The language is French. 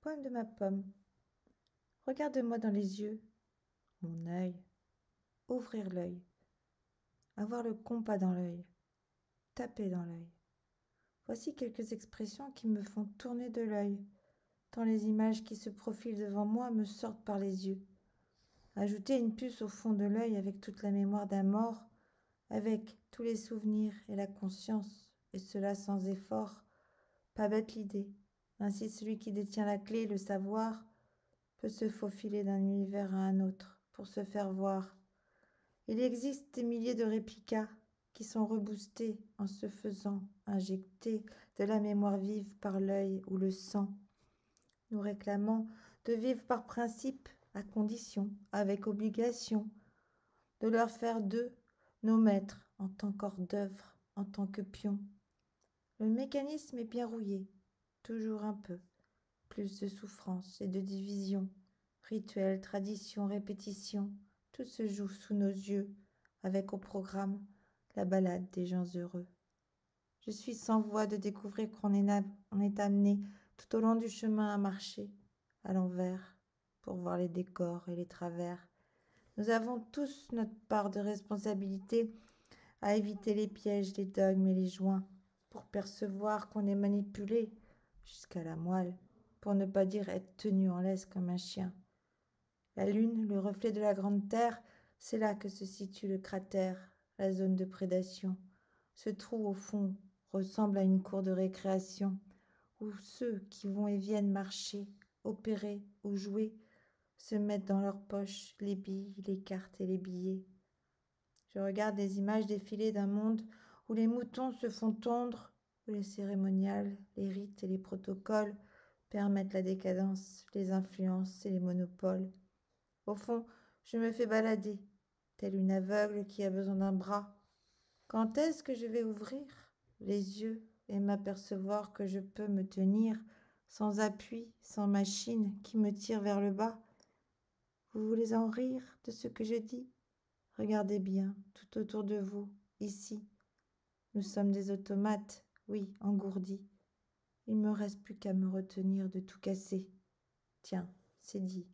Poème de ma pomme. Regarde-moi dans les yeux, mon œil. Ouvrir l'œil. Avoir le compas dans l'œil. Taper dans l'œil. Voici quelques expressions qui me font tourner de l'œil, tant les images qui se profilent devant moi me sortent par les yeux. Ajouter une puce au fond de l'œil avec toute la mémoire d'un mort, avec tous les souvenirs et la conscience, et cela sans effort, pas bête l'idée. Ainsi celui qui détient la clé, le savoir, peut se faufiler d'un univers à un autre pour se faire voir. Il existe des milliers de réplicas qui sont reboostés en se faisant injecter de la mémoire vive par l'œil ou le sang. Nous réclamons de vivre par principe, à condition, avec obligation, de leur faire d'eux nos maîtres en tant qu'hors d'œuvre, en tant que pions. Le mécanisme est bien rouillé, toujours un peu, plus de souffrance et de division, rituels, traditions, répétitions, tout se joue sous nos yeux, avec au programme la balade des gens heureux. Je suis sans voix de découvrir qu'on est amené tout au long du chemin à marcher, à l'envers, pour voir les décors et les travers. Nous avons tous notre part de responsabilité à éviter les pièges, les dogmes et les joints, pour percevoir qu'on est manipulé jusqu'à la moelle, pour ne pas dire être tenu en laisse comme un chien. La lune, le reflet de la grande terre, c'est là que se situe le cratère, la zone de prédation. Ce trou, au fond, ressemble à une cour de récréation, où ceux qui vont et viennent marcher, opérer ou jouer, se mettent dans leurs poches les billes, les cartes et les billets. Je regarde des images défiler d'un monde où les moutons se font tondre, où les cérémoniales, les rites et les protocoles permettent la décadence, les influences et les monopoles. Au fond, je me fais balader, telle une aveugle qui a besoin d'un bras. Quand est-ce que je vais ouvrir les yeux et m'apercevoir que je peux me tenir sans appui, sans machine qui me tire vers le bas? Vous voulez en rire de ce que je dis? Regardez bien, tout autour de vous, ici. Nous sommes des automates, oui, engourdis. Il ne me reste plus qu'à me retenir de tout casser. Tiens, c'est dit.